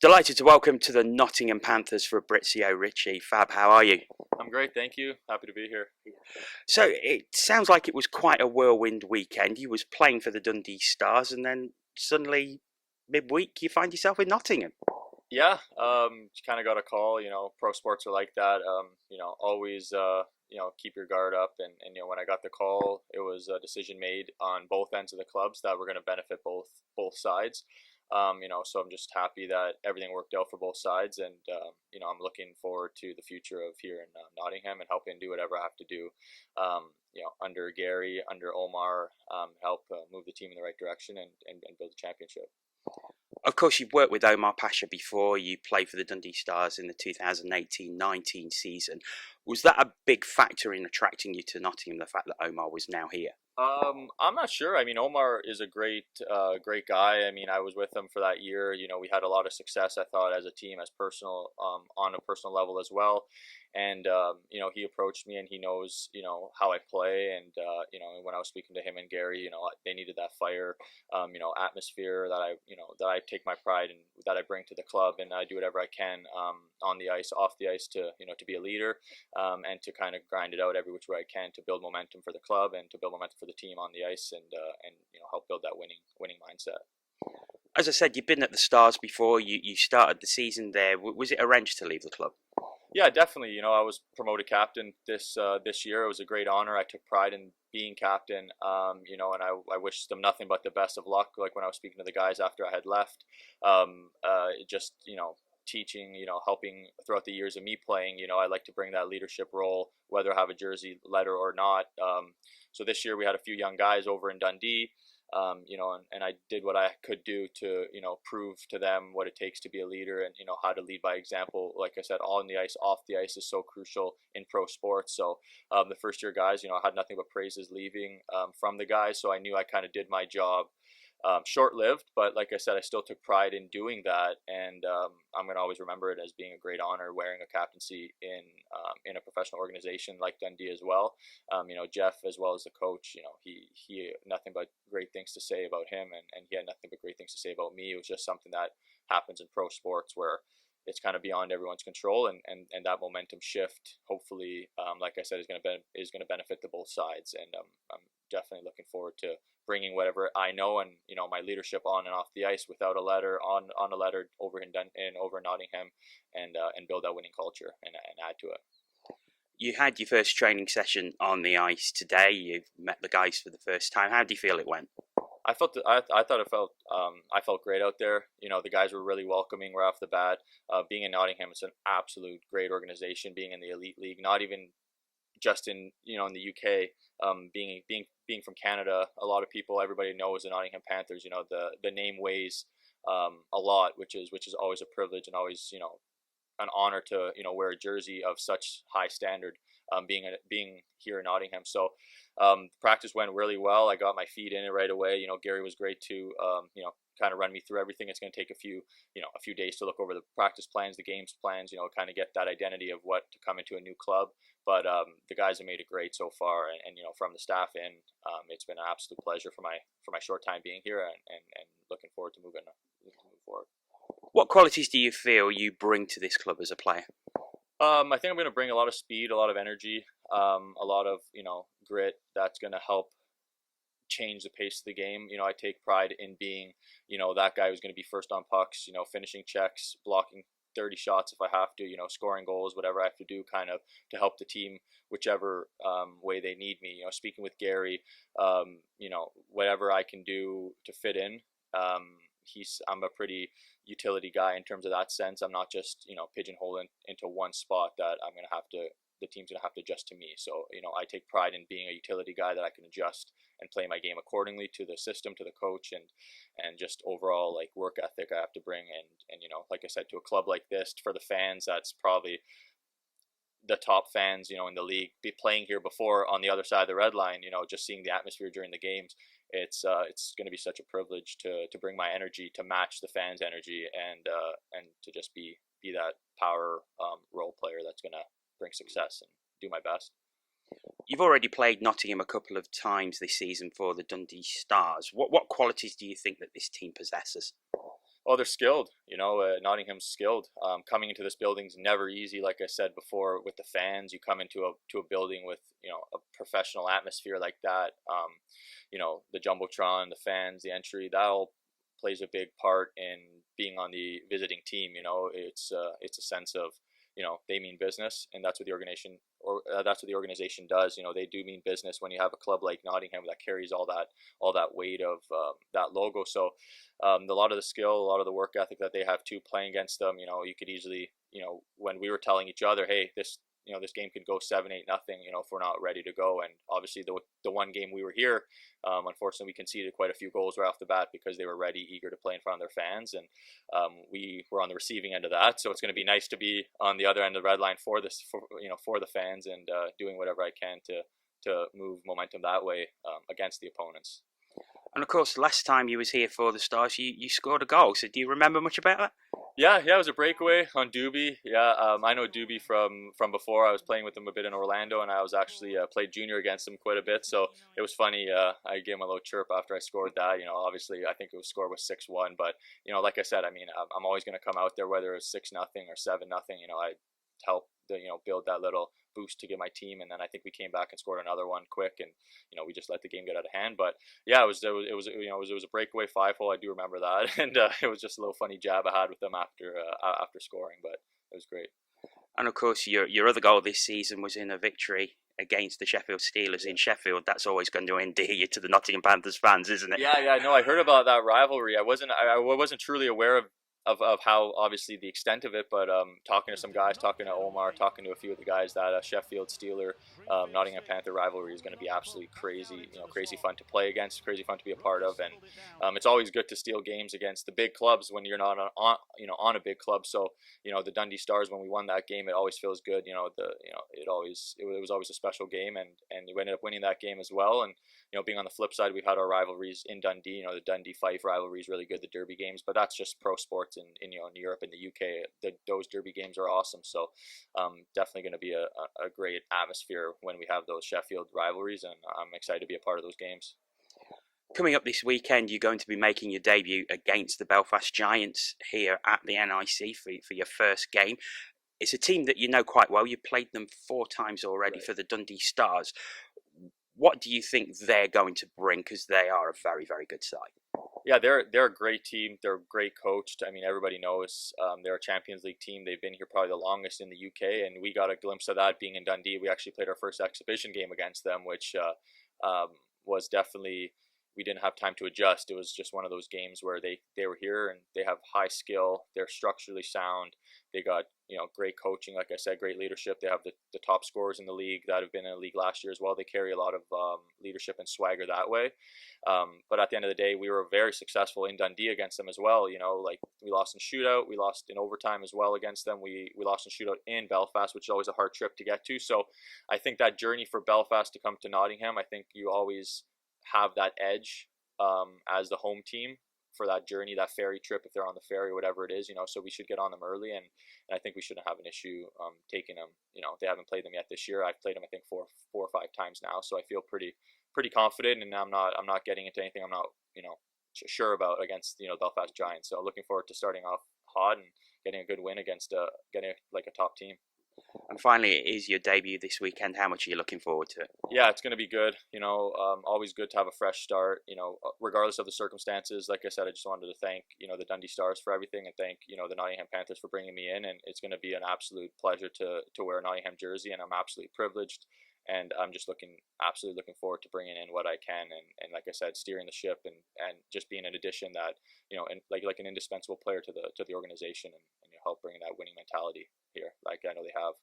Delighted to welcome to the Nottingham Panthers Fabrizio Ricci. Fab, how are you? I'm great, thank you. Happy to be here. So it sounds like it was quite a whirlwind weekend. You was playing for the Dundee Stars, and then suddenly midweek you find yourself in Nottingham. Yeah, kind of got a call. Pro sports are like that. Always, keep your guard up. And when I got the call, it was a decision made on both ends of the clubs that were going to benefit both sides. So I'm just happy that everything worked out for both sides, and I'm looking forward to the future of here in Nottingham and helping do whatever I have to do. Under Gary, under Omar, help move the team in the right direction and build a championship. Of course, you've worked with Omar Pasha before. You played for the Dundee Stars in the 2018-19 season. Was that a big factor in attracting you to Nottingham, the fact that Omar was now here? I'm not sure. I mean, Omar is a great guy. I mean, I was with him for that year. We had a lot of success, I thought, as a team, as personal, on a personal level as well. And he approached me, and he knows, how I play. And when I was speaking to him and Gary, they needed that fire, atmosphere that I take my pride in, that I bring to the club, and I do whatever I can, on the ice, off the ice, to be a leader, and to kind of grind it out every which way I can to build momentum for the club and to build momentum for the team on the ice, and help build that winning mindset. As I said, you've been at the Stars before. You started the season there. Was it arranged to leave the club? Yeah, definitely. I was promoted captain this year. It was a great honor. I took pride in being captain. And I wish them nothing but the best of luck. Like when I was speaking to the guys after I had left, just teaching, helping throughout the years of me playing. I like to bring that leadership role, whether I have a jersey letter or not. So this year we had a few young guys over in Dundee. And I did what I could do to, prove to them what it takes to be a leader, and, how to lead by example. Like I said, on the ice, off the ice is so crucial in pro sports. So the first year guys, I had nothing but praises leaving from the guys. So I knew I kind of did my job. Short-lived, but like I said, I still took pride in doing that, and I'm going to always remember it as being a great honor wearing a captaincy in a professional organization like Dundee as well. Jeff, as well as the coach, he nothing but great things to say about him, and he had nothing but great things to say about me. It was just something that happens in pro sports where it's kind of beyond everyone's control, and that momentum shift, hopefully, like I said, is going to benefit the both sides, and I'm definitely looking forward to bringing whatever I know and my leadership on and off the ice without a letter, on a letter over in Nottingham, and build that winning culture and add to it. You had your first training session on the ice today. You've met the guys for the first time. How do you feel it went? I thought I felt great out there. The guys were really welcoming right off the bat. Being in Nottingham, it's an absolute great organization. Being in the elite league, not even just in in the UK, being from Canada, a lot of people, everybody knows the Nottingham Panthers. The name weighs a lot, which is always a privilege, and always an honor to wear a jersey of such high standard, being here in Nottingham. So practice went really well. I got my feet in it right away. Gary was great to kind of run me through everything. It's going to take a few days to look over the practice plans, the games plans, kind of get that identity of what to come into a new club. But the guys have made it great so far, and from the staff in, it's been an absolute pleasure for my short time being here, and looking forward to moving forward. What qualities do you feel you bring to this club as a player? I think I'm going to bring a lot of speed, a lot of energy, a lot of grit. That's going to help change the pace of the game. I take pride in being that guy who's going to be first on pucks, finishing checks, blocking 30 shots if I have to, scoring goals, whatever I have to do, kind of to help the team whichever way they need me. Speaking with Gary, whatever I can do to fit in. I'm a pretty utility guy in terms of that sense. I'm not just pigeonholed into one spot that the team's gonna have to adjust to me. So I take pride in being a utility guy that I can adjust and play my game accordingly to the system, to the coach, and just overall like work ethic I have to bring. And like I said, to a club like this, for the fans, that's probably the top fans in the league, be playing here before on the other side of the red line. Just seeing the atmosphere during the games, it's going to be such a privilege to bring my energy to match the fans' energy, and to just be that power role player that's going to bring success and do my best. You've already played Nottingham a couple of times this season for the Dundee Stars. What qualities do you think that this team possesses? Oh, they're skilled. Nottingham's skilled. Coming into this building's never easy. Like I said before, with the fans, you come into a building with a professional atmosphere like that. The jumbotron, the fans, the entry, that all plays a big part in being on the visiting team. It's a sense of they mean business, and that's what the organization does. They do mean business when you have a club like Nottingham that carries all that weight of that logo. So a lot of the skill, a lot of the work ethic that they have too, playing against them, you could easily, when we were telling each other, hey, this game could go 7-8-0, if we're not ready to go. And obviously the one game we were here, unfortunately we conceded quite a few goals right off the bat because they were ready, eager to play in front of their fans, and we were on the receiving end of that. So it's going to be nice to be on the other end of the red line for the fans, and doing whatever I can to move momentum that way against the opponents. And of course, last time you was here for the Stars, you scored a goal. So do you remember much about that? Yeah, it was a breakaway on Doobie. Yeah, I know Doobie from before. I was playing with him a bit in Orlando, and I was actually played junior against him quite a bit. So it was funny. I gave him a little chirp after I scored that. Obviously I think it was score was 6-1, but like I said, I mean, I'm always going to come out there whether it's 6-0 or 7-0. I help build that little boost to get my team, and then I think we came back and scored another one quick, and we just let the game get out of hand. But yeah, it was a breakaway 5-hole. I do remember that, and it was just a little funny jab I had with them after scoring, but it was great. And of course, your other goal this season was in a victory against the Sheffield Steelers in Sheffield. That's always going to endear you to the Nottingham Panthers fans, isn't it? Yeah, no, I heard about that rivalry. I wasn't truly aware of how obviously the extent of it, but talking to some guys, talking to Omar, talking to a few of the guys, that Sheffield Steeler Nottingham Panther rivalry is going to be absolutely crazy, crazy fun to play against, crazy fun to be a part of, and it's always good to steal games against the big clubs when you're not on a big club. So the Dundee Stars, when we won that game, it always feels good. It was always a special game, and we ended up winning that game as well. And being on the flip side, we've had our rivalries in Dundee. The Dundee Fife rivalry is really good, the derby games, but that's just pro sports in Europe and the UK. Those derby games are awesome. So definitely going to be a great atmosphere when we have those Sheffield rivalries, and I'm excited to be a part of those games. Coming up this weekend, you're going to be making your debut against the Belfast Giants here at the NIC for your first game. It's a team that you know quite well. You played them 4 times already for the Dundee Stars. What do you think they're going to bring? Because they are a very, very good side. Yeah, they're a great team. They're great coached. I mean, everybody knows they're a Champions League team. They've been here probably the longest in the UK, and we got a glimpse of that being in Dundee. We actually played our first exhibition game against them, which was definitely, we didn't have time to adjust. It was just one of those games where they were here and they have high skill. They're structurally sound. They got great coaching, like I said, great leadership. They have the top scorers in the league that have been in the league last year as well. They carry a lot of leadership and swagger that way. But at the end of the day, we were very successful in Dundee against them as well. Like we lost in shootout, we lost in overtime as well against them. We lost in shootout in Belfast, which is always a hard trip to get to. So I think that journey for Belfast to come to Nottingham, I think you always have that edge as the home team for that journey, that ferry trip, if they're on the ferry, whatever it is, so we should get on them early, and I think we shouldn't have an issue taking them. They haven't played them yet this year. I've played them, I think, four or five times now, so I feel pretty confident, and I'm not getting into anything I'm not sure about against Belfast Giants. So looking forward to starting off hot and getting a good win against getting a top team. And finally, it is your debut this weekend. How much are you looking forward to it? Yeah, it's going to be good. Always good to have a fresh start. Regardless of the circumstances. Like I said, I just wanted to thank the Dundee Stars for everything, and thank the Nottingham Panthers for bringing me in. And it's going to be an absolute pleasure to wear a Nottingham jersey, and I'm absolutely privileged. And I'm just absolutely looking forward to bringing in what I can, and like I said, steering the ship and just being an addition that and like an indispensable player to the organization, and help bring that winning mentality here, like I know they have.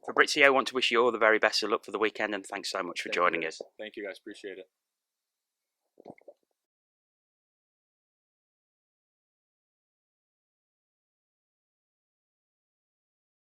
Fabrizio, I want to wish you all the very best of luck for the weekend, and thanks so much for joining us. Thank you guys, appreciate it.